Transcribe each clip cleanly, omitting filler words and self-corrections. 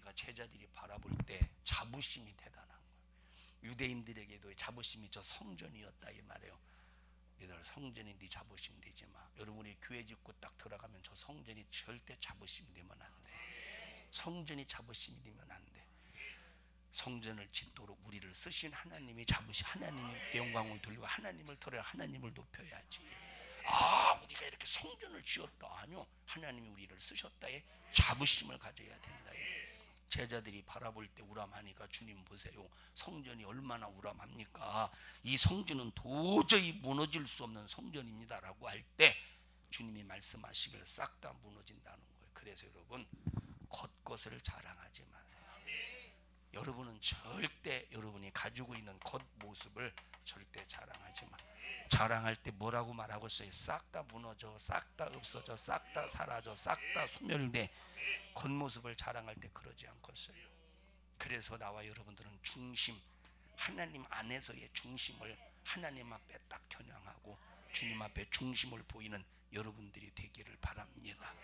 하니까 제자들이 바라볼 때 자부심이 대단한 거예요. 유대인들에게도 자부심이 저 성전이었다 이 말이에요. 너희들 성전이 네 자부심 되지 마. 여러분이 교회 짓고 딱 들어가면 저 성전이 절대 자부심이 되면 안 돼. 성전이 자부심이 되면 안 돼. 성전을 짓도록 우리를 쓰신 하나님이 자부심, 하나님의 영광을 돌리고 하나님을 털어 하나님을 높여야지. 우리가 이렇게 성전을 지었다. 아니요, 하나님이 우리를 쓰셨다에 자부심을 가져야 된다. 제자들이 바라볼 때 우람하니까 주님 보세요. 성전이 얼마나 우람합니까? 이 성전은 도저히 무너질 수 없는 성전입니다 라고 할 때 주님이 말씀하시길 싹 다 무너진다는 거예요. 그래서 여러분, 겉것을 자랑하지 마세요. 여러분은 절대 여러분이 가지고 있는 겉모습을 절대 자랑하지 마. 자랑할 때 뭐라고 말하고 있어요? 싹 다 무너져, 싹 다 없어져, 싹 다 사라져, 싹 다 소멸돼. 겉모습을 자랑할 때 그러지 않겠어요. 그래서 나와 여러분들은 중심, 하나님 안에서의 중심을 하나님 앞에 딱 겨냥하고 주님 앞에 중심을 보이는 여러분들이 되기를 바랍니다.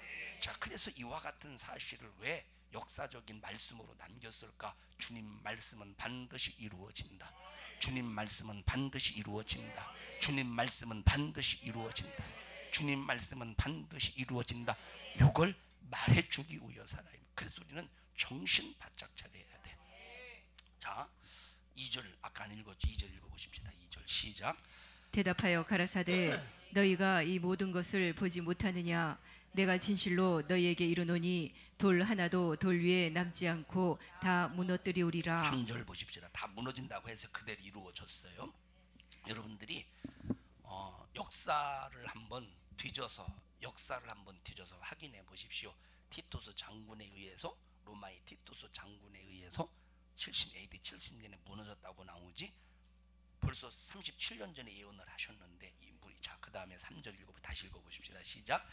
자, 그래서 이와 같은 사실을 왜 역사적인 말씀으로 남겼을까? 주님 말씀은 반드시 이루어진다. 주님 말씀은 반드시 이루어진다. 주님 말씀은 반드시 이루어진다. 주님 말씀은 반드시 이루어진다. 이걸 말해주기 위해서라. 그래서 우리는 정신 바짝 차려야 돼. 자, 2절 아까 안 읽었지? 2절 읽어보십시다. 2절 시작. 대답하여 가라사대 너희가 이 모든 것을 보지 못하느냐? 내가 진실로 너희에게 이르노니 돌 하나도 돌 위에 남지 않고 다 무너뜨리우리라. 3절 보십시다. 다 무너진다고 해서 그대로 이루어졌어요. 여러분들이 역사를 한번 뒤져서 확인해 보십시오. 티토스 장군에 의해서, 로마의 티토스 장군에 의해서 AD 70년에 무너졌다고 나오지. 벌써 37년 전에 예언을 하셨는데 자, 그 다음에 3절 다시 읽어보십시다. 시작.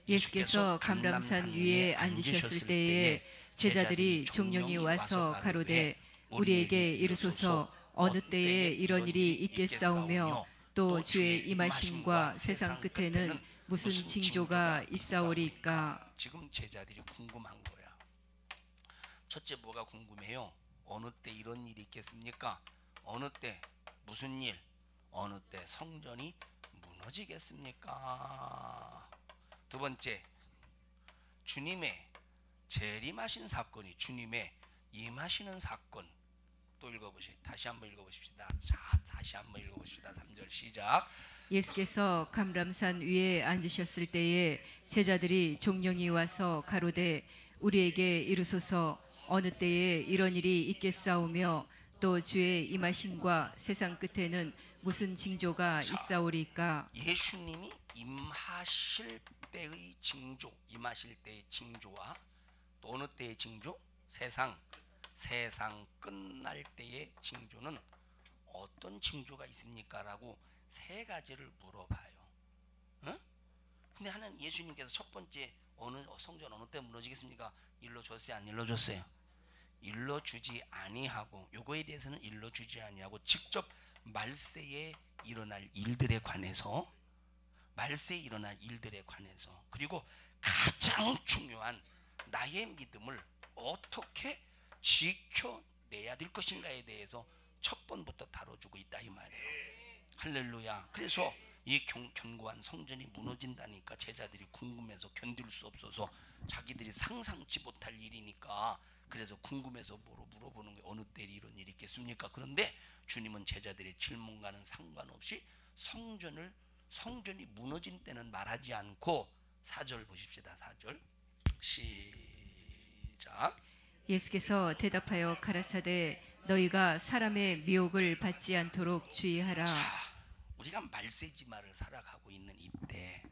예수께서 감람산 위에 앉으셨을 때에 제자들이 종령이 와서 가로되 우리에게 이르소서 어느 때에 이런 일이 있겠사오며 또 주의 임하심과 세상 끝에는 무슨 징조가 있사오리까. 지금 제자들이 궁금한 거야. 첫째, 뭐가 궁금해요? 어느 때 이런 일이 있겠습니까? 어느 때 무슨 일? 어느 때 성전이 무너지겠습니까? 두 번째, 주님의 재림하신 사건이, 주님의 임하시는 사건. 또 읽어보시. 다시 한번 읽어보십시다. 자, 다시 한번 읽어보십시다. 3절 시작. 예수께서 감람산 위에 앉으셨을 때에 제자들이 종령이 와서 가로되 우리에게 이르소서 어느 때에 이런 일이 있겠사오며 또 주의 임하심과 세상 끝에는 무슨 징조가 있사오리까. 예수님이 임하실 때의 징조, 임하실 때의 징조와 또 어느 때의 징조? 세상 끝날 때의 징조는 어떤 징조가 있습니까? 라고 세 가지를 물어봐요. 응? 근데 하나님 예수님께서 첫 번째 어느 성전 어느 때 무너지겠습니까? 일러줬어요? 안 일러줬어요? 일러주지 아니하고, 요거에 대해서는 일러주지 아니하고 직접 말세에 일어날 일들에 관해서, 그리고 가장 중요한 나의 믿음을 어떻게 지켜내야 될 것인가에 대해서 첫 번부터 다뤄주고 있다 이 말이에요. 할렐루야. 그래서 이 견고한 성전이 무너진다니까 제자들이 궁금해서 견딜 수 없어서, 자기들이 상상치 못할 일이니까 그래서 궁금해서 뭐로 물어보는 거예요. 어느 때 이런 일이 있겠습니까? 그런데 주님은 제자들의 질문과는 상관없이 성전이 무너진 때는 말하지 않고 4절 보십시다. 4절 시작. 예수께서 대답하여 가라사대 너희가 사람의 미혹을 받지 않도록 주의하라. 자, 우리가 말세지마를 살아가고 있는 이때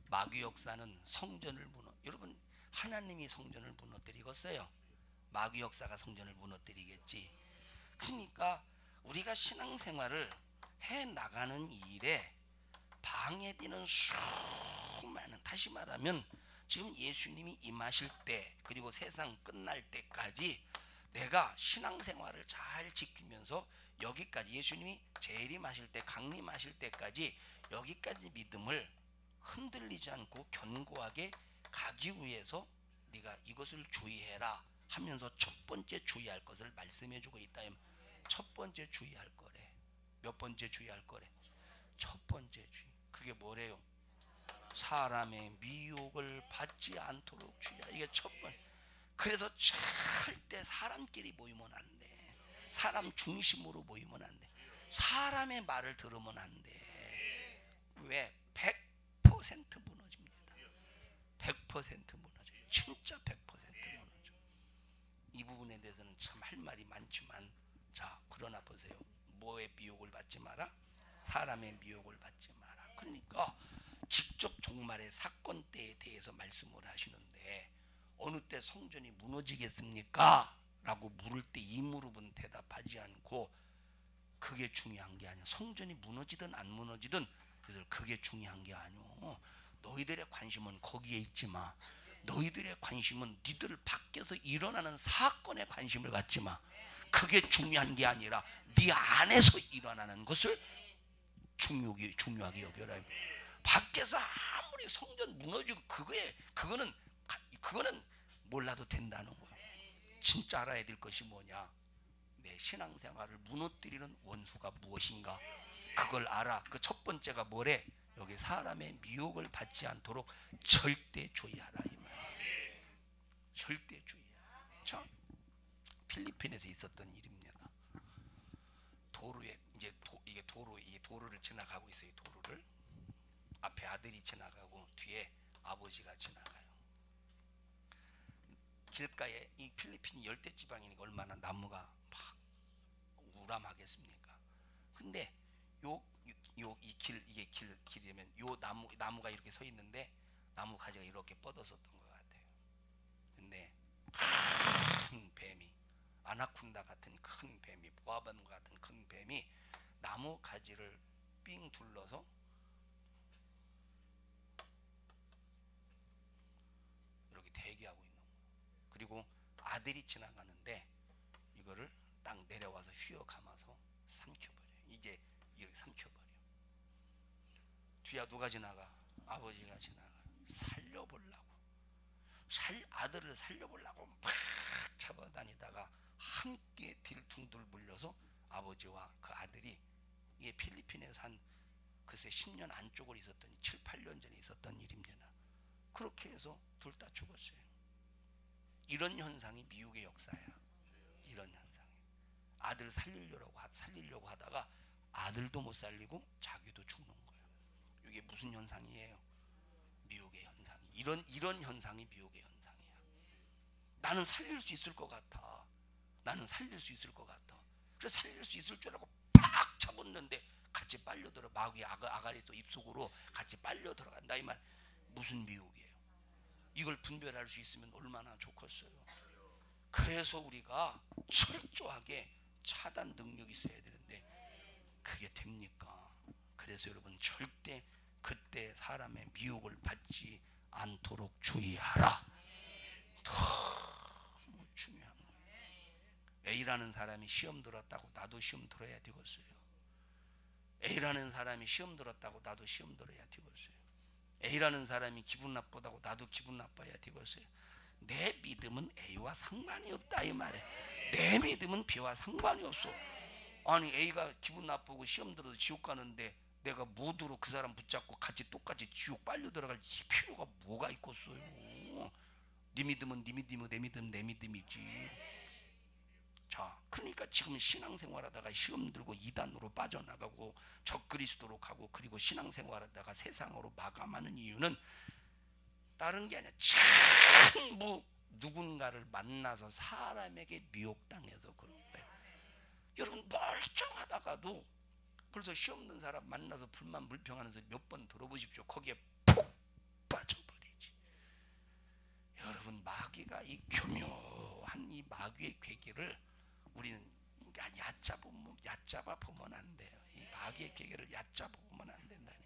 마귀 역사는 성전을 여러분, 하나님이 성전을 무너뜨리겠어요? 마귀 역사가 성전을 무너뜨리겠지. 그러니까 우리가 신앙생활을 해나가는 일에 방해되는 수많은, 다시 말하면 지금 예수님이 임하실 때 그리고 세상 끝날 때까지 내가 신앙생활을 잘 지키면서 여기까지, 예수님이 재림하실 때, 강림하실 때까지 여기까지 믿음을 흔들리지 않고 견고하게 가기 위해서 네가 이것을 주의해라 하면서 첫 번째 주의할 것을 말씀해주고 있다. 첫 번째 주의할 거래. 몇 번째 주의할 거래? 첫 번째 주의. 그게 뭐래요? 사람의 미혹을 받지 않도록 주의하라. 이게 첫 번째. 그래서 절대 사람끼리 모이면 안 돼. 사람 중심으로 모이면 안 돼. 사람의 말을 들으면 안 돼. 왜? 100% 무너집니다. 100% 무너져요. 진짜 100% 무너져. 이 부분에 대해서는 참 할 말이 많지만, 자, 그러나 보세요. 뭐의 미혹을 받지 마라? 사람의 미혹을 받지 마라. 그러니까 직접 종말의 사건 때에 대해서 말씀을 하시는데, 어느 때 성전이 무너지겠습니까? 라고 물을 때 이 무릎은 대답하지 않고, 그게 중요한 게 아니야. 성전이 무너지든 안 무너지든 그게 중요한 게 아니오. 너희들의 관심은 거기에 있지 마. 너희들의 관심은 니들 밖에서 일어나는 사건에 관심을 갖지 마. 그게 중요한 게 아니라 네 안에서 일어나는 것을 중요하게 여겨라. 밖에서 아무리 성전 무너지고 그거는 몰라도 된다는 거예요. 진짜 알아야 될 것이 뭐냐? 내 신앙생활을 무너뜨리는 원수가 무엇인가? 그걸 알아. 그 첫 번째가 뭐래? 여기 사람의 미혹을 받지 않도록 절대 주의하라 이 말이에요. 절대 주의하라. 자, 필리핀에서 있었던 일입니다. 도로에 이제 이게 도로를 지나가고 있어요. 도로를 앞에 아들이 지나가고 뒤에 아버지가 지나가요. 길가에, 이 필리핀이 열대 지방이니까 얼마나 나무가 막 우람하겠습니까? 근데 이게 길이면 요 나무가 이렇게 서 있는데 나무 가지가 이렇게 뻗었었던 것 같아요. 근데 큰 뱀이, 아나콘다 같은 큰 뱀이, 보아뱀 같은 큰 뱀이 나무 가지를 삥 둘러서 이렇게 대기하고 있는 거예요. 그리고 아들이 지나가는데 이거를 딱 내려와서 휘어 감아서 삼켜버려요. 이제 이렇게 삼켜버려. 뒤에 누가 지나가? 아버지가 지나가. 살려보려고, 아들을 살려보려고 막 잡아다니다가 함께 딜퉁들 물려서 아버지와 그 아들이, 이게 필리핀에서 한 글쎄 10년 안쪽으로 있었던, 7, 8년 전에 있었던 일입니다. 그렇게 해서 둘 다 죽었어요. 이런 현상이 미국의 역사야. 이런 현상이. 아들 살리려고 하다가 아들도 못 살리고 자기도 죽는 거예요. 이게 무슨 현상이에요? 미국의 현상이. 이런 현상이 미국의 현상이야. 나는 살릴 수 있을 것 같아. 나는 살릴 수 있을 것 같아. 그래서 살릴 수 있을 줄 알고 팍 잡았는데 같이 빨려 들어. 마귀의 아가리에서 입속으로 같이 빨려 들어간다 이 말. 무슨 미혹이에요? 이걸 분별할 수 있으면 얼마나 좋겠어요. 그래서 우리가 철저하게 차단 능력이 있어야 되는데 그게 됩니까? 그래서 여러분 절대 그때 사람의 미혹을 받지 않도록 주의하라. 너무 중요한 거예요. A라는 사람이 시험 들었다고 나도 시험 들어야 되겠어요. A라는 사람이 시험 들었다고 나도 시험 들어야 되겠어요. A라는 사람이 기분 나쁘다고 나도 기분 나빠야 되겠어요. 내 믿음은 A와 상관이 없다 이 말이야. 내 믿음은 B와 상관이 없어. 아니 A가 기분 나쁘고 시험 들어서 지옥 가는데 내가 모두로 그 사람 붙잡고 같이 똑같이 지옥 빨려 들어갈 필요가 뭐가 있겠어요. 네 믿음은 네 믿음이고 내 믿음은 내 믿음이지. 자, 그러니까 지금 신앙생활하다가 시험 들고 이단으로 빠져나가고 적그리스도로 가고 그리고 신앙생활하다가 세상으로 마감하는 이유는 다른 게 아니라 전부 누군가를 만나서 사람에게 미혹당해서 그런 거예요. 여러분 멀쩡하다가도 벌써 시험 든 사람 만나서 불만 불평하는 소리 몇 번 들어보십시오. 거기에 푹 빠져버리지. 여러분 마귀가 이 교묘한 이 마귀의 괴계를 우리는 얕잡아 보면 안 돼요. 이 마귀의 괴계를 얕잡아 보면 안 된다니.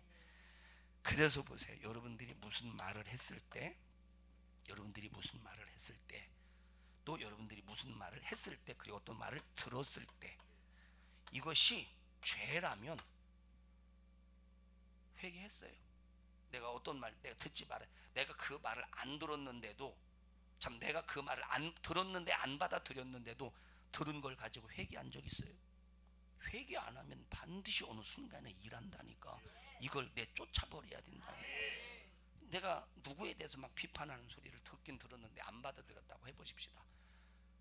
그래서 보세요. 여러분들이 무슨 말을 했을 때, 또 여러분들이 무슨 말을 했을 때, 그리고 어떤 말을 들었을 때, 이것이 죄라면 회개했어요. 내가 어떤 말 내가 듣지 말아. 내가 그 말을 안 들었는데도 참 내가 그 말을 안 들었는데 안 받아들였는데도 들은 걸 가지고 회개한 적 있어요? 회개 안 하면 반드시 어느 순간에 일한다니까. 이걸 내쫓아버려야 된다니까. 내가 누구에 대해서 막 비판하는 소리를 듣긴 들었는데 안 받아들였다고 해보십시다.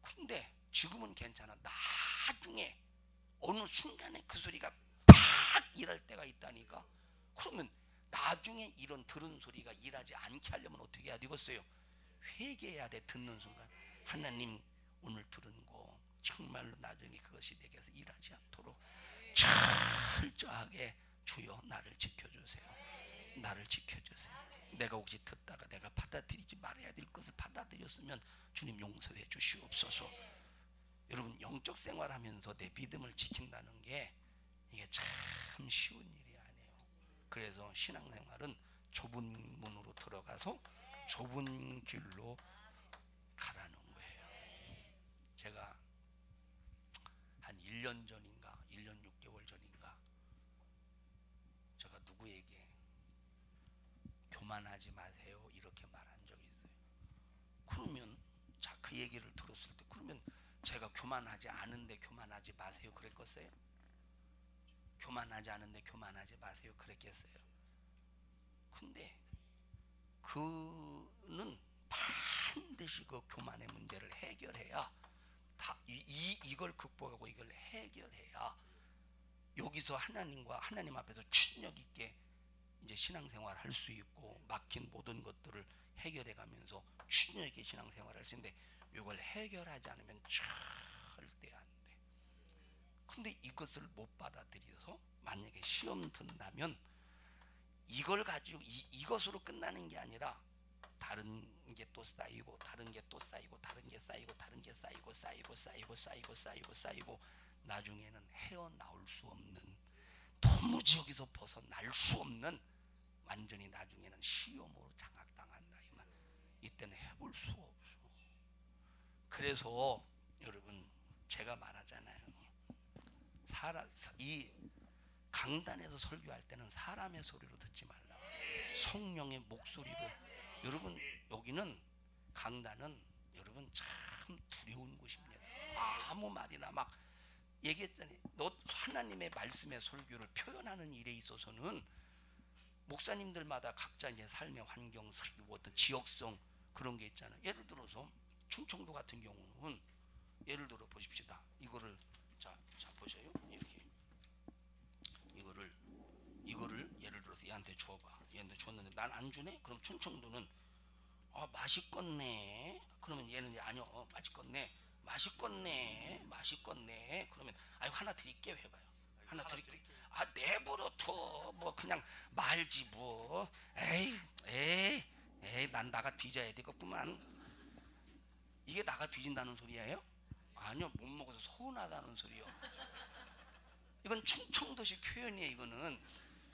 그런데 지금은 괜찮아. 나중에 어느 순간에 그 소리가 팍 일할 때가 있다니까. 그러면 나중에 이런 들은 소리가 일하지 않게 하려면 어떻게 해야 되겠어요? 회개해야 돼. 듣는 순간 하나님 오늘 들은 거 정말로 나중에 그것이 내게서 일하지 않도록 철저하게 주여 나를 지켜주세요. 나를 지켜주세요. 내가 혹시 듣다가 내가 받아들이지 말아야 될 것을 받아들였으면 주님 용서해 주시옵소서. 여러분 영적 생활하면서 내 믿음을 지킨다는 게 이게 참 쉬운 일이 아니에요. 그래서 신앙생활은 좁은 문으로 들어가서 좁은 길로 가라는 거예요. 제가 한 1년 전인가 1년 6개월 전인가 제가 누구에게 교만하지 마세요 이렇게 말한 적이 있어요. 그러면 자, 그 얘기를 들었을 때 그러면 제가 교만하지 않은데 교만하지 마세요 그랬겠어요? 교만하지 않은데 교만하지 마세요 그랬겠어요? 근데 그는 반드시 그 교만의 문제를 해결해야 이걸 극복하고 이걸 해결해야 여기서 하나님과 하나님 앞에서 추진력 있게 이제 신앙생활 할 수 있고 막힌 모든 것들을 해결해 가면서 추진력 있게 신앙생활 할 수 있는데 이걸 해결하지 않으면 절대 안 돼. 근데 이것을 못 받아들여서 만약에 시험 든다면 이걸 가지고 이것으로 끝나는 게 아니라 다른 게 또 쌓이고 다른 게 또 쌓이고 다른 게 쌓이고 다른 게 쌓이고 나중에는 헤어나올 수 없는 도무지 여기서 벗어날 수 없는 완전히 나중에는 시험으로 장악당한다 이 말. 이때는 해볼 수 없어. 그래서 여러분 제가 말하잖아요. 이 강단에서 설교할 때는 사람의 소리로 듣지 말라. 성령의 목소리로. 여러분 여기는 강단은 여러분 참 두려운 곳입니다. 아무 말이나 막 얘기했더니 너 하나님의 말씀의 설교를 표현하는 일에 있어서는 목사님들마다 각자 이제 삶의 환경, 어떤 지역성 그런 게 있잖아요. 예를 들어서 충청도 같은 경우는 예를 들어 보십시다. 이거를 자 보세요. 이렇게 이거를 예를 들어서 얘한테 줘봐. 얘한테 줬는데 난 안 주네? 그럼 충청도는 맛있겠네. 그러면 얘는 이제 아니요 맛있겠네. 그러면 아이고 하나 드릴게요 해봐요. 하나 드릴게요. 내버려 둬. 뭐 그냥 말지 뭐. 에이 난 나가 뒤져야 되겠구만. 이게 나가 뒤진다는 소리예요? 아니요 못 먹어서 서운하다는 소리요. 이건 충청도식 표현이에요. 이거는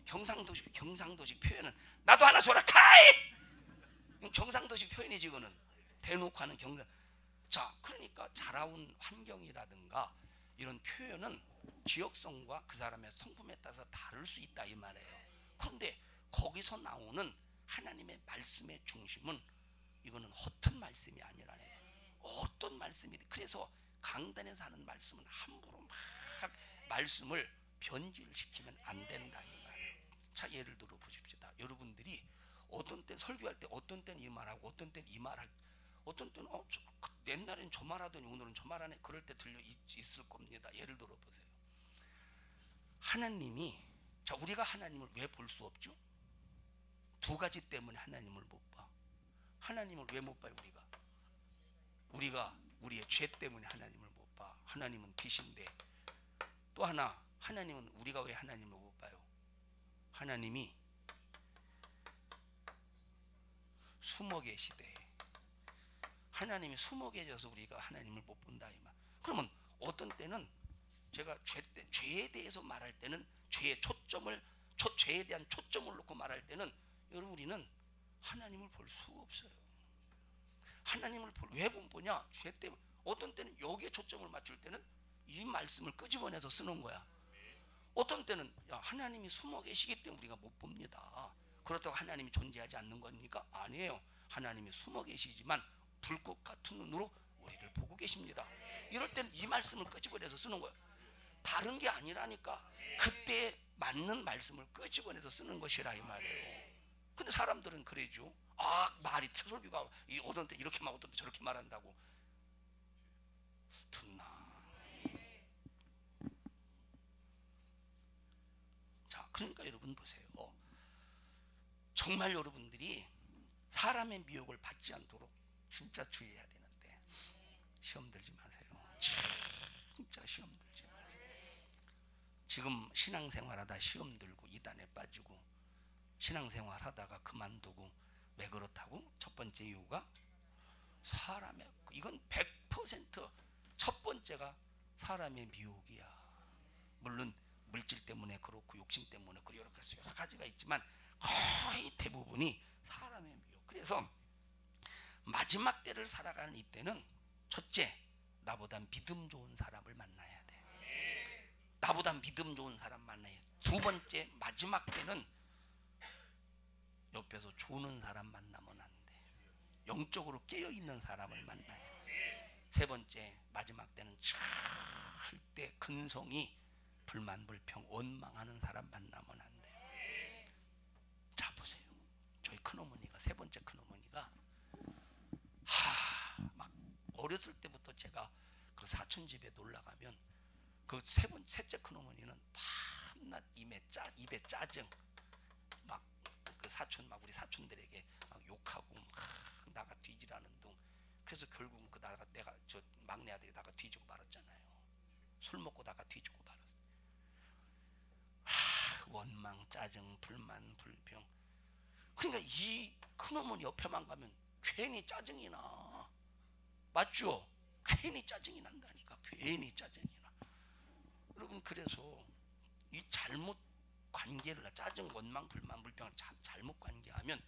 경상도식 표현은 나도 하나 줘라 카이. 경상도식 표현이지 이거는. 대놓고 하는 경상. 자 그러니까 자라온 환경이라든가 이런 표현은 지역성과 그 사람의 성품에 따라서 다를 수 있다 이 말이에요. 그런데 거기서 나오는 하나님의 말씀의 중심은 이거는 허튼 말씀이 아니라네. 어떤 말씀이. 그래서 강단에서 하는 말씀은 함부로 막 말씀을 변질시키면 안 된다 이 말이에요. 자 예를 들어 보십시다. 여러분들이 어떤 때 설교할 때 어떤 때는 이 말하고 어떤 때는 이 말할 어떤 때는 옛날엔 저 말하더니 오늘은 저 말하네. 그럴 때 들려 있을 겁니다. 예를 들어 보세요. 하나님이 자 우리가 하나님을 왜 볼 수 없죠? 두 가지 때문에 하나님을 못 봐. 하나님을 왜 못 봐요? 우리가 우리의 죄 때문에 하나님을 못 봐. 하나님은 빛인데. 또 하나 하나님은 우리가 왜 하나님을 못 봐요? 하나님이 숨어 계시대. 하나님이 숨어 계셔서 우리가 하나님을 못 본다 이 말. 그러면 어떤 때는 제가 죄에 대해서 말할 때는 죄에 대한 초점을 놓고 말할 때는 여러분 우리는 하나님을 볼 수가 없어요. 하나님을 왜 못 보냐? 죄 때문에. 어떤 때는 여기에 초점을 맞출 때는 이 말씀을 끄집어내서 쓰는 거야. 어떤 때는 하나님이 숨어 계시기 때문에 우리가 못 봅니다. 그렇다고 하나님이 존재하지 않는 겁니까? 아니에요. 하나님이 숨어 계시지만 불꽃 같은 눈으로 우리를 보고 계십니다. 이럴 때는 이 말씀을 끄집어내서 쓰는 거예요. 다른 게 아니라니까. 그때 맞는 말씀을 끄집어내서 쓰는 것이라 이 말이에요. 근데 사람들은 그러죠. 말이 설교가 어떤 때 이렇게 말 어떤 때 저렇게 말한다고 듣나. 자, 그러니까 여러분 보세요. 정말 여러분들이 사람의 미혹을 받지 않도록 진짜 주의해야 되는데 시험 들지 마세요. 진짜 시험 들지 마세요. 지금 신앙생활하다 시험 들고 이단에 빠지고 신앙생활하다가 그만두고 왜 그렇다고? 첫 번째 이유가 사람의, 이건 100%첫 번째가 사람의 미혹이야. 물론 물질 때문에 그렇고 욕심 때문에 그렇고 여러 가지가 있지만 거의 대부분이 사람의 미혹. 그래서 마지막 때를 살아가는 이때는 첫째, 나보다 믿음 좋은 사람을 만나야 돼. 나보다 믿음 좋은 사람 만나야 돼. 두 번째, 마지막 때는 옆에서 조는 사람 만나면 안 돼. 영적으로 깨어있는 사람을 만나야 돼. 세 번째, 마지막 때는 절대 근성이 불만 불평 원망하는 사람 만나면 안 돼. 자 보세요. 저희 큰어머니가, 세 번째 큰어머니가 막 어렸을 때부터 제가 그 사촌 집에 놀러 가면 그 셋째 큰어머니는 밤낮 입에 짜증, 막 그 사촌, 막 우리 사촌들에게 막 욕하고 막 나가 뒤지라는 둥. 그래서 결국은 내가 저 막내 아들이 나가 뒤지고 말았잖아요. 술 먹고 나가 뒤지고 말았어. 원망, 짜증, 불만, 불평. 그러니까 이 큰어머니 옆에만 가면 괜히 짜증이 나. 맞죠? 괜히 짜증이 난다니까. 괜히 짜증이 나. 여러분, 그래서 이 잘못 관계를, 짜증, 원망, 불만, 불평을 잘못 관계하면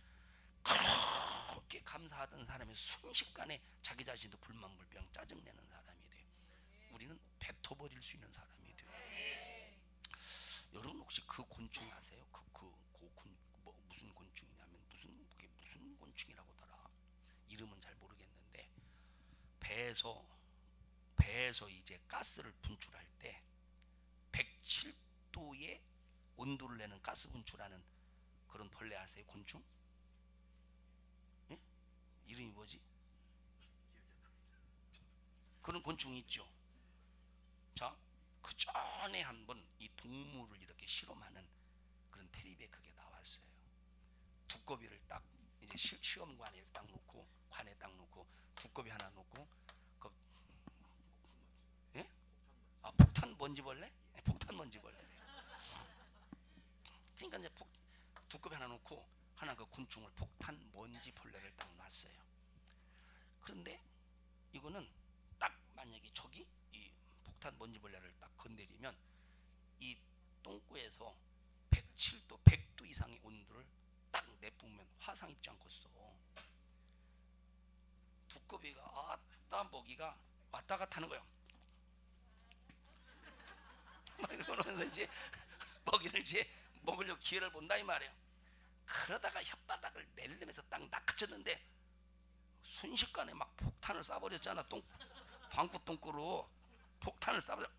그렇게 감사하던 사람이 순식간에 자기 자신도 불만, 불평, 짜증내는 사람이 돼요. 우리는 뱉어버릴 수 있는 사람이 돼요. 여러분 혹시 그 곤충 아세요? 무슨 곤충이냐면 그게 무슨 곤충이라고더라. 이름은 잘 모르겠는데 배에서 이제 가스를 분출할 때 107도의 온도를 내는 가스 분출하는 그런 벌레 아세요? 곤충? 예? 이름이 뭐지? 그런 곤충이 있죠. 자, 그 전에 한번 이 동물을 이렇게 실험하는 그런 텔레비에 그게 나왔어요. 두꺼비를 딱 이제 시험관에 딱 놓고, 관에 딱 놓고 두꺼비 하나 놓고 예? 폭탄 먼지벌레? 폭탄 먼지벌레. 그러니까 이제 두꺼비 하나 놓고 하나 그 곤충을 폭탄 먼지벌레를 딱 놨어요. 그런데 이거는 딱 만약에 저기 이 폭탄 먼지벌레를 딱 건드리면 이 똥꼬에서 107도, 100도 이상의 온도를 딱 내뿜으면 화상 입지 않고 써. 두꺼비가 먹이가 왔다 갔다 하는 거예요. 막 이러면서 이제 먹이를 이제 먹으려고 기회를 본다 이 말이에요. 그러다가 혓바닥을 내리면서 딱 낚아쳤는데 순식간에 막 폭탄을 쏴버렸잖아. 방구 똥꼬로 폭탄을 쏴버려.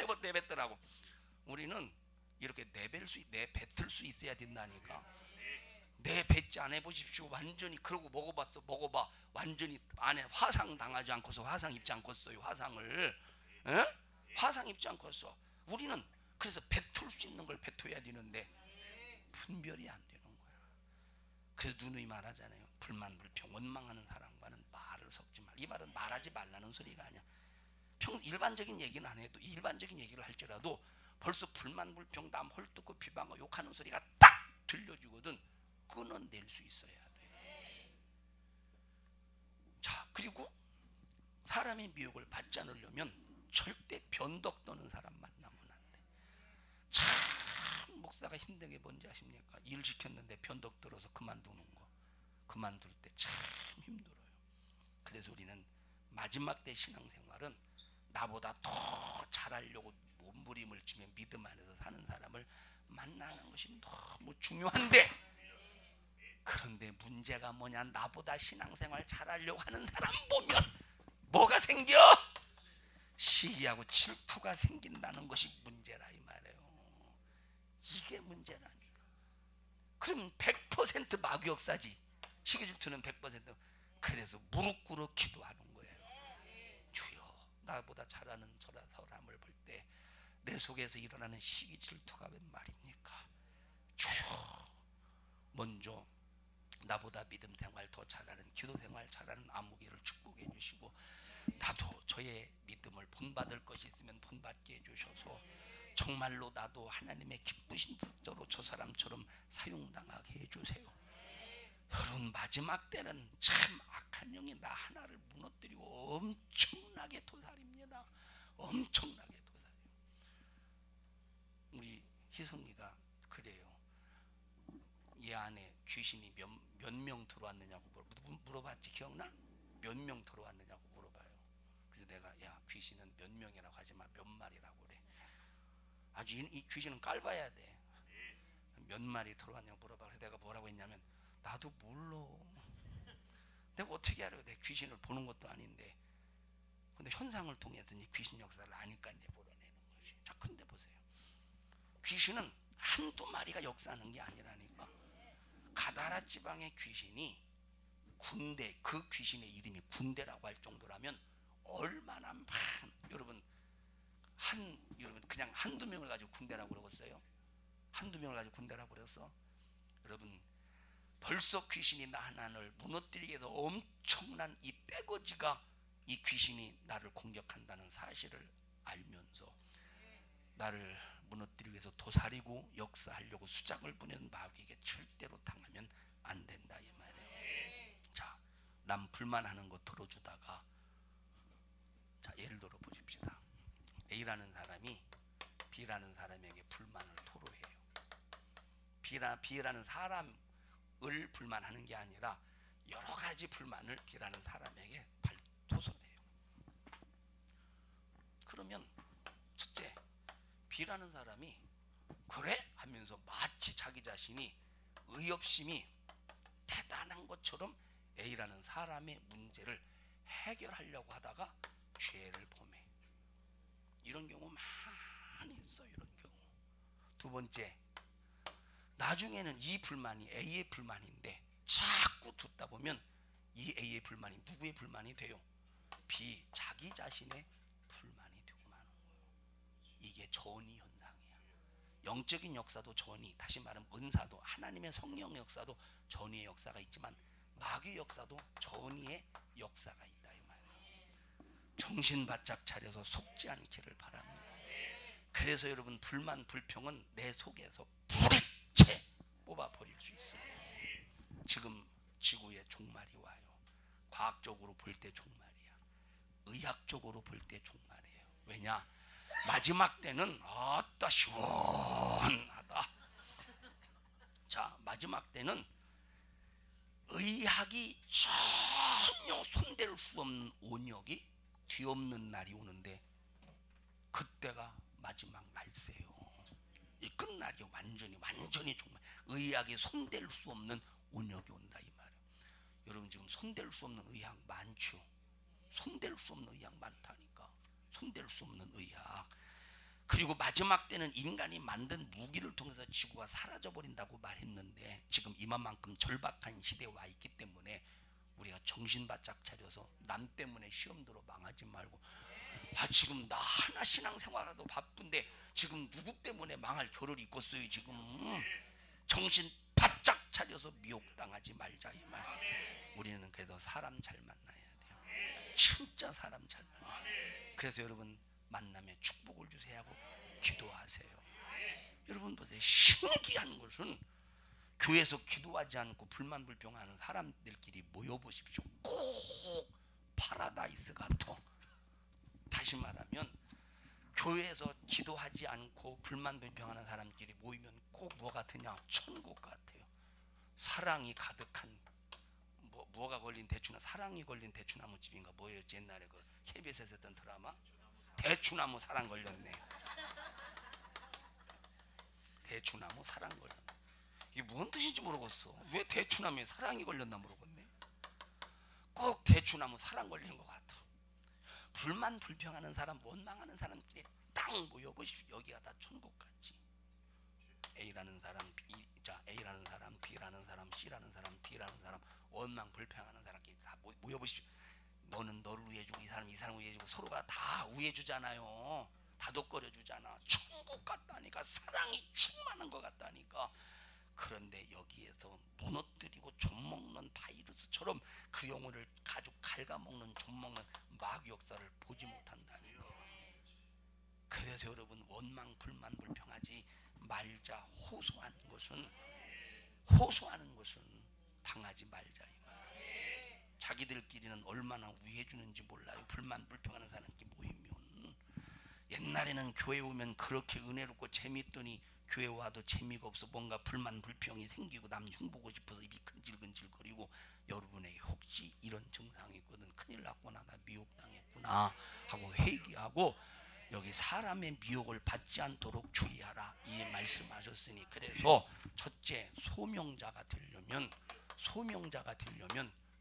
막 내뱉더라고. 우리는 이렇게 내뱉을 수 있어야 된다니까. 내뱉지 안 해보십시오. 완전히 그러고 먹어봐. 완전히 안에 화상 당하지 않고서 화상 입지 않고 써요. 화상을. 에? 화상 입지 않고 써. 우리는 그래서 뱉을 수 있는 걸 뱉어야 되는데 분별이 안 되는 거야. 그래서 누누이 말하잖아요. 불만, 불평, 원망하는 사람과는 말을 섞지 말. 이 말은 말하지 말라는 소리가 아니야. 일반적인 얘기는 안 해도, 일반적인 얘기를 할지라도 벌써 불만, 불평, 남 헐뜯고 비방하고 욕하는 소리가 딱 들려주거든. 끊어낼 수 있어야 돼. 자, 그리고 사람의 미혹을 받지 않으려면 절대 변덕 떠는 사람 만나면 안 돼. 참 목사가 힘든 게 뭔지 아십니까? 일 시켰는데 변덕 들어서 그만두는 거. 그만둘 때 참 힘들어요. 그래서 우리는 마지막 때 신앙생활은 나보다 더 잘하려고 몸부림을 치며 믿음 안에서 사는 사람을 만나는 것이 너무 중요한데, 그런데 문제가 뭐냐, 나보다 신앙생활 잘하려고 하는 사람 보면 뭐가 생겨? 시기하고 질투가 생긴다는 것이 문제라 이 말이에요. 이게 문제라니까. 그럼 100% 마귀 역사지. 시기 질투는 100%. 그래서 무릎 꿇어 기도하는 거예요. 주여, 나보다 잘하는 사람을 볼 때 내 속에서 일어나는 시기 질투가 웬 말입니까? 주여, 먼저 나보다 믿음 생활 더 잘하는, 기도 생활 잘하는 아무개를 축복해 주시고, 나도 저의 믿음을 본받을 것이 있으면 본받게 해주셔서 정말로 나도 하나님의 기쁘신 뜻대로 저 사람처럼 사용당하게 해주세요. 여러분, 마지막 때는 참 악한 영이 나 하나를 무너뜨리고 엄청나게 도살입니다. 엄청나게 도살이에요. 우리 희성이가 그래요. 얘 안에 귀신이 몇 명 들어왔느냐고 물어봤지. 기억나? 몇 명 들어왔느냐고 물어봐요. 그래서 내가, 야, 귀신은 몇 명이라고 하지 마, 몇 마리라고 그래. 아주 이 귀신은 깔봐야 돼. 몇 마리 들어왔냐고 물어봐. 그래서 내가 뭐라고 했냐면, 나도 몰라. 내가 어떻게 알아요? 내 귀신을 보는 것도 아닌데. 근데 현상을 통해서 이 귀신 역사를 아니까 이제 몰아내는 거지. 자, 근데 보세요. 귀신은 한두 마리가 역사하는 게 아니라니까. 가다라 지방의 귀신이 군대, 그 귀신의 이름이 군대라고 할 정도라면 얼마나 여러분 그냥 한두 명을 가지고 군대라고 그러겠어요? 한두 명을 가지고 군대라고 그랬어? 여러분, 벌써 귀신이 나 하나를 무너뜨리게 해서 엄청난 이 떼거지가 이 귀신이 나를 공격한다는 사실을 알면서 나를 무너뜨리기 위해서 도사리고 역사하려고 수작을 부리는 마귀에게 절대로 당하면 안 된다 이 말이에요. 자, 남 불만하는 거 들어주다가, 자, 예를 들어 보십시다. A라는 사람이 B라는 사람에게 불만을 토로해요. B라는 사람을 불만하는 게 아니라 여러 가지 불만을 B라는 사람에게 발토설해요. 그러면 첫째, B라는 사람이 그래? 하면서 마치 자기 자신이 의협심이 대단한 것처럼 A라는 사람의 문제를 해결하려고 하다가 죄를 범해. 이런 경우 많이 있어요. 이런 경우. 두 번째, 나중에는 이 불만이 A의 불만인데 자꾸 듣다 보면 이 A의 불만이 누구의 불만이 돼요? B, 자기 자신의 불만이 되고 마는 거예요. 이게 전이 현상이야. 영적인 역사도 전이, 다시 말하면 은사도, 하나님의 성령 역사도 전이의 역사가 있지만 마귀 역사도 전이의 역사가 있다 이 말이에요. 정신 바짝 차려서 속지 않기를 바랍니다. 그래서 여러분, 불만 불평은 내 속에서 부리채 뽑아버릴 수 있어요. 지금 지구에 종말이 와요. 과학적으로 볼 때 종말이야. 의학적으로 볼 때 종말이에요. 왜냐? 마지막 때는 아따 시원하다. 자, 마지막 때는 의학이 전혀 손댈 수 없는 온역이 뒤엎는 날이 오는데, 그때가 마지막 날세요. 이 끝날이 완전히 정말 의학이 손댈 수 없는 온역이 온다 이 말이에요. 여러분, 지금 손댈 수 없는 의학 많죠. 손댈 수 없는 의학 많다니까. 손댈 수 없는 의학. 그리고 마지막 때는 인간이 만든 무기를 통해서 지구가 사라져버린다고 말했는데, 지금 이만큼 절박한 시대에 와 있기 때문에 우리가 정신 바짝 차려서 남 때문에 시험 들어 망하지 말고, 지금 나 하나 신앙생활하도 바쁜데 지금 누구 때문에 망할 겨를이 있겠어요. 지금 정신 바짝 차려서 미혹당하지 말자 이 말. 우리는 그래도 사람 잘 만나야 돼요. 진짜 사람 잘 만나야 돼요. 그래서 여러분, 만남에 축복을 주세요 하고 기도하세요. 여러분 보세요. 신기한 것은 교회에서 기도하지 않고 불만 불평하는 사람들끼리 모여보십시오. 꼭 파라다이스 같아. 다시 말하면 교회에서 기도하지 않고 불만 불평하는 사람끼리 모이면 꼭 뭐 같으냐? 천국 같아요. 사랑이 가득한, 뭐가 걸린 대추나무, 사랑이 걸린 대추나무집인가 뭐였지? 옛날에 그 KBS에서 했던 드라마? 대추나무 사랑 걸렸네. 대추나무 사랑 걸렸네. 이게 뭔 뜻인지 모르겠어. 왜 대추나무에 사랑이 걸렸나 모르겠네. 꼭 대추나무 사랑 걸린 것 같아. 불만 불평하는 사람, 원망하는 사람들이 딱 모여보십시오. 여기가 다 천국 같지. A라는 사람, A라는 사람, B라는 사람, C라는 사람, D라는 사람, 원망 불평하는 사람끼리 다 모여보십시오. 너는 너를 위해주고 이 사람을 위해주고 서로가 다 위해주잖아요. 다독거려주잖아. 천국 같다니까. 사랑이 충만한 것 같다니까. 그런데 여기에서 무너뜨리고 좀먹는 바이러스처럼 그 영혼을 가죽 갉아먹는 좀먹는 마귀 역사를 보지 못한다니까. 그래서 여러분 원망 불만 불평하지 말자. 호소하는 것은 당하지 말자. 자기들끼리는 얼마나 위해주는지 몰라요. 불만 불평하는 사람끼리 모이면. 옛날에는 교회 오면 그렇게 은혜롭고 재밌더니 교회 와도 재미가 없어. 뭔가 불만 불평이 생기고 남 흉보고 싶어서 입이 근질근질거리고. 여러분에게 혹시 이런 증상이 있거든 큰일 났구나, 나 미혹당했구나 하고 회개하고 여기 사람의 미혹을 받지 않도록 주의하라 이 말씀하셨으니, 그래서 첫째 소명자가 되려면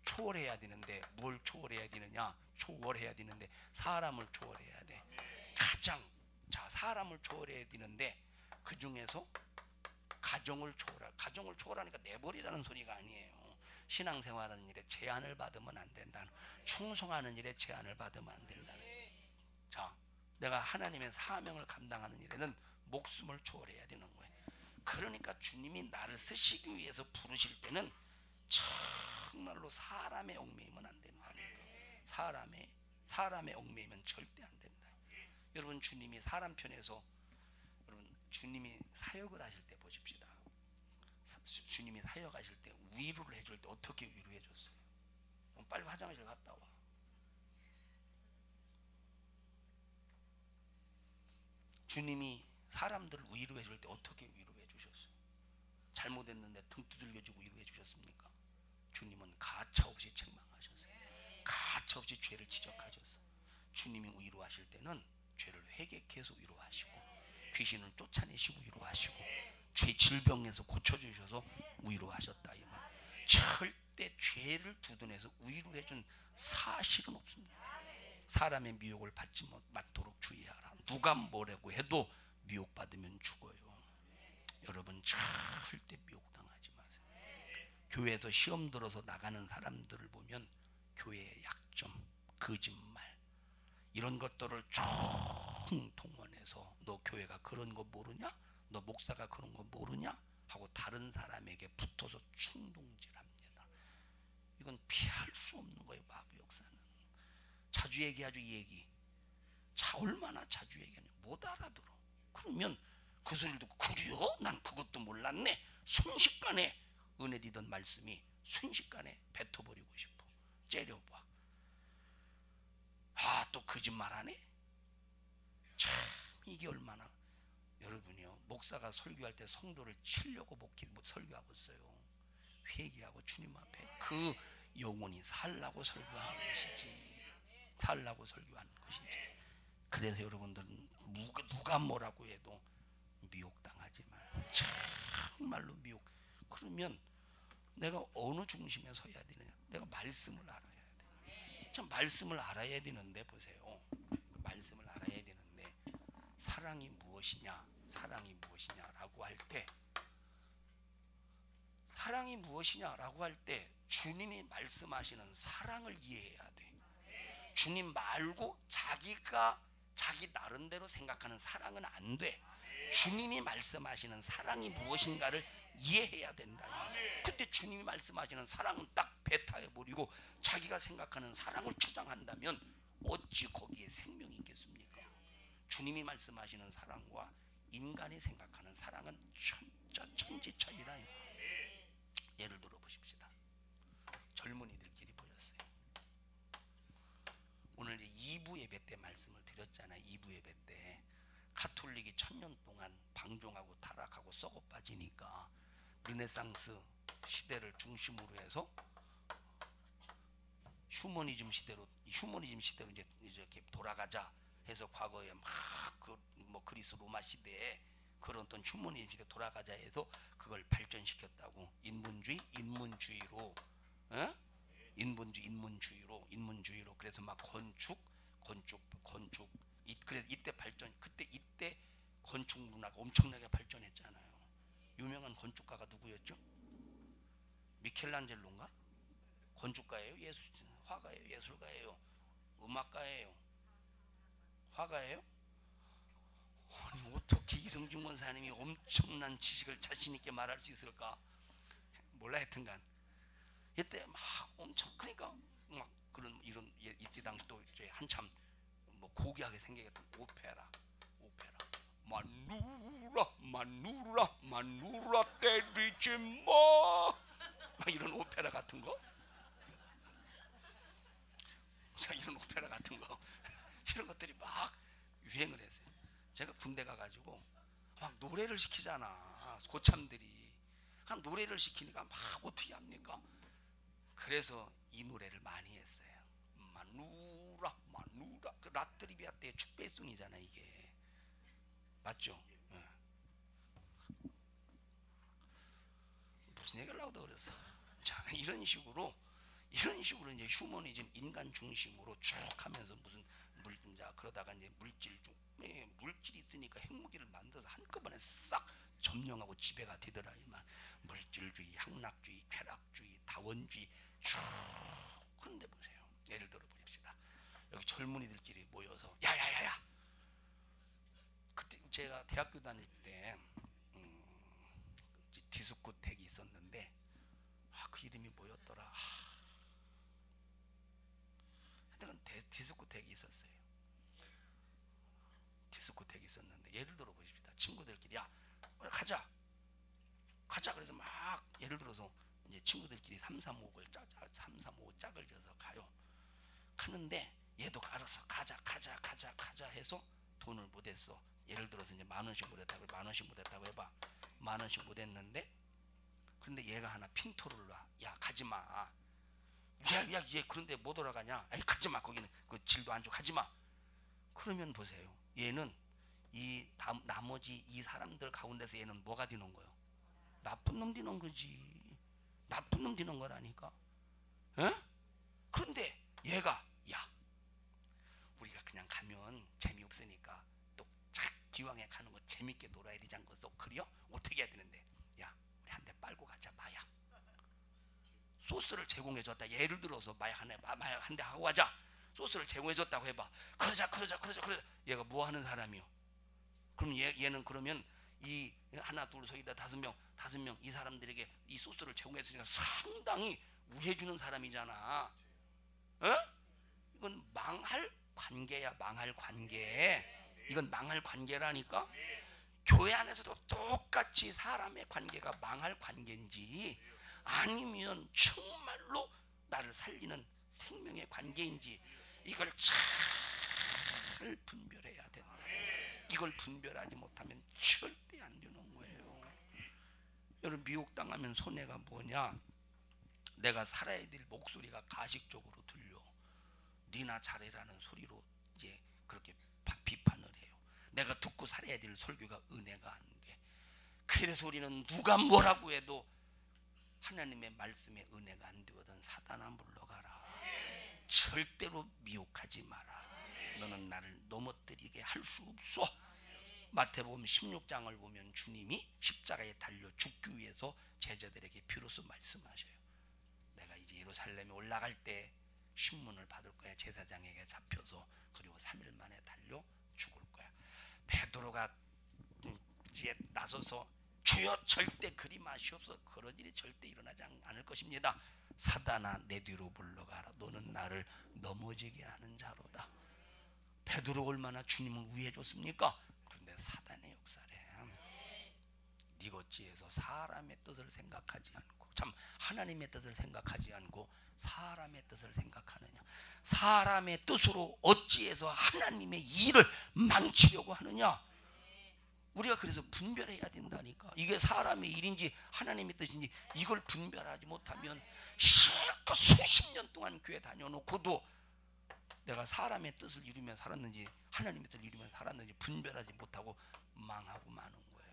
초월해야 되는데 뭘 초월해야 되느냐? 초월해야 되는데 사람을 초월해야 돼. 사람을 초월해야 되는데 그 중에서 가정을 초월하니까 내버리라는 소리가 아니에요. 신앙생활하는 일에 제한을 받으면 안 된다는, 충성하는 일에 제한을 받으면 안 된다는. 내가 하나님의 사명을 감당하는 일에는 목숨을 초월해야 되는 거예요. 그러니까 주님이 나를 쓰시기 위해서 부르실 때는 정말로 사람의 얽매이면 안 된다는 거예요. 사람의 얽매이면 절대 안 된다. 여러분 주님이 사람 편에서 주님이 사역을 하실 때 보십시다. 주님이 사역하실 때 위로를 해줄 때 어떻게 위로해 줬어요? 빨리 화장실 갔다 와. 주님이 사람들을 위로해 줄 때 어떻게 위로해 주셨어요? 잘못했는데 등 두들겨주고 위로해 주셨습니까? 주님은 가차없이 책망하셨어요. 가차없이 죄를 지적하셨어요. 주님이 위로하실 때는 죄를 회개해서 위로하시고, 귀신을 쫓아내시고 위로하시고, 죄 질병에서 고쳐주셔서 위로하셨다 이 말. 절대 죄를 두둔해서 위로해준 사실은 없습니다. 사람의 미혹을 받지 않도록 주의하라. 누가 뭐라고 해도 미혹받으면 죽어요. 여러분 절대 미혹당하지 마세요. 교회에서 시험 들어서 나가는 사람들을 보면 교회의 약점, 거짓말 이런 것들을 총동원해서 너 교회가 그런 거 모르냐? 너 목사가 그런 거 모르냐? 하고 다른 사람에게 붙어서 충동질합니다. 이건 피할 수 없는 거예요. 마귀 역사는. 자주 얘기하죠. 이 얘기. 얼마나 자주 얘기하냐. 못 알아들어. 그러면 그 소리를 듣고 그래요? 난 그것도 몰랐네. 순식간에 은혜 디던 말씀이 순식간에 뱉어버리고 싶어. 째려봐. 또 거짓말하네. 참 이게 얼마나. 여러분이요, 목사가 설교할 때 성도를 치려고 설교하고 있어요. 회개하고 주님 앞에 그 영혼이 살라고 설교하는 것이지. 그래서 여러분들은 누가 뭐라고 해도 미혹당하지 마요. 정말로 미혹. 그러면 내가 어느 중심에 서야 되느냐? 내가 말씀을 알아야 돼. 참 말씀을 알아야 되는데 보세요. 말씀을 알아야 되는데 사랑이 무엇이냐라고 할 때 주님이 말씀하시는 사랑을 이해해야 돼. 주님 말고 자기 나름대로 생각하는 사랑은 안 돼. 주님이 말씀하시는 사랑이 무엇인가를 이해해야 된다. 그때 주님이 말씀하시는 사랑은 딱 배타해버리고 자기가 생각하는 사랑을 주장한다면 어찌 거기에 생명이 있겠습니까? 주님이 말씀하시는 사랑과 인간이 생각하는 사랑은 천지 차이라. 예를 들어 보십시다. 젊은이들끼리 모였어요. 오늘 2부 예배 때 말씀을 드렸잖아요. 2부 예배 때 가톨릭이 1000년 동안 방종하고 타락하고 썩어 빠지니까 르네상스 시대를 중심으로 해서 휴머니즘 시대로 이제 이렇게 돌아가자 해서 과거에 막 그리스 로마 시대에 그런 어떤 휴머니즘 시대 돌아가자 해서 그걸 발전시켰다고. 인문주의로, 어? 인문주의로. 그래서 막 건축. 그래서 이때 이때 건축 문화가 엄청나게 발전했잖아요. 유명한 건축가가 누구였죠? 미켈란젤로인가? 건축가예요? 화가예요? 예술가예요? 음악가예요? 화가예요? 아니, 어떻게 이성준 권사님이 엄청난 지식을 자신 있게 말할 수 있을까? 몰라. 하여튼간 이때 막 엄청, 그러니까 막 그런 이런 이때 당시 또 이제 한참 뭐 고귀하게 생겨있던 오페라 마누라 때리지 마, 이런 오페라 같은 거. 자, 이런 오페라 같은 거 이런 것들이 막 유행을 했어요. 제가 군대 가가지고 막 노래를 시키잖아. 고참들이 노래를 시키니까 막 어떻게 합니까? 그래서 이 노래를 많이 했어요. 마누라 그 라트리비아 때의 축배송이잖아 이게. 맞죠? 네. 무슨 얘기를 하려고 그랬어. 자, 이런 식으로 이제 휴머니즘 인간 중심으로 쭉 하면서 무슨 그러다가 이제 물질이 있으니까 핵무기를 만들어서 한꺼번에 싹 점령하고 지배가 되더라니만, 물질주의, 향락주의, 쾌락주의, 다원주의 쭉. 그런데 보세요. 예를 들어 보십시다. 여기 젊은이들끼리 모여서 야야야야. 그때 제가 대학교 다닐 때 디스코텍이 있었는데 그 이름이 뭐였더라. 하여튼 디스코텍이 있었어요. 디스코텍이 있었는데 예를 들어 보십시다. 친구들끼리 야 가자. 그래서 막 예를 들어서 이제 친구들끼리 335을 짝을 져서 가요. 가는데 얘도 알아서 가자 해서 돈을 못했어. 예를 들어서 이제 10,000원씩 못했다고 해봐. 10,000원씩 못했는데, 근데 얘가 하나 핀토를 놔. 야 가지마. 야 얘 그런데 못 돌아가냐? 아이 가지마. 거기는 그 질도 안 좋고 가지마. 그러면 보세요. 얘는 이 나머지 이 사람들 가운데서 얘는 뭐가 되는 거예요? 나쁜 놈 되는 거지. 나쁜 놈 되는 거라니까. 에? 그런데 얘가 야 우리가 그냥 가면 재미없으니까 또 기왕에 가는 거 재밌게 놀아야 되지 않겠어? 그래요? 어떻게 해야 되는데? 야 우리 한 대 빨고 가자. 마약 소스를 제공해줬다. 예를 들어서 마약 한 대 하고 가자. 소스를 제공해줬다고 해봐. 그러자. 얘가 뭐 하는 사람이요? 그럼 얘는 그러면 이 하나 둘 서이다 5명 이 사람들에게 이 소스를 제공했으니까 상당히 우해주는 사람이잖아. 어? 이건 망할 관계야. 망할 관계. 이건 망할 관계라니까. 교회 안에서도 똑같이 사람의 관계가 망할 관계인지 아니면 정말로 나를 살리는 생명의 관계인지 이걸 잘 분별해야 된다. 이걸 분별하지 못하면 절대 안 되는 거예요. 여러분 미혹당하면 손해가 뭐냐? 내가 살아야 될 목소리가 가식적으로 들려. 니나 잘해라는 소리로 이제 그렇게 비판을 해요. 내가 듣고 살아야 될 설교가 은혜가 안 돼. 그래서 우리는 누가 뭐라고 해도 하나님의 말씀에 은혜가 안 되거든. 사단아 물러가라. 절대로 미혹하지 마라. 너는 나를 넘어뜨리게 할 수 없어. 마태복음 16장을 보면 주님이 십자가에 달려 죽기 위해서 제자들에게 비로소 말씀하셔요. 내가 이제 예루살렘에 올라갈 때 신문을 받을 거야. 제사장에게 잡혀서. 그리고 3일 만에 달려 죽을 거야. 베드로가 이제 나서서 주여 절대 그리 마시옵소서. 그런 일이 절대 일어나지 않을 것입니다. 사단아 내 뒤로 물러가라. 너는 나를 넘어지게 하는 자로다. 베드로 얼마나 주님을 우애해 줬습니까? 그런데 사단의 역사래. 니것지에서 사람의 뜻을 생각하지 않고, 참 하나님의 뜻을 생각하지 않고 사람의 뜻을 생각하느냐. 사람의 뜻으로 어찌해서 하나님의 일을 망치려고 하느냐. 우리가 그래서 분별해야 된다니까. 이게 사람의 일인지 하나님의 뜻인지 이걸 분별하지 못하면 실컷 수십 년 동안 교회 다녀놓고도 내가 사람의 뜻을 이루며 살았는지 하나님의 뜻을 이루며 살았는지 분별하지 못하고 망하고 마는 거예요.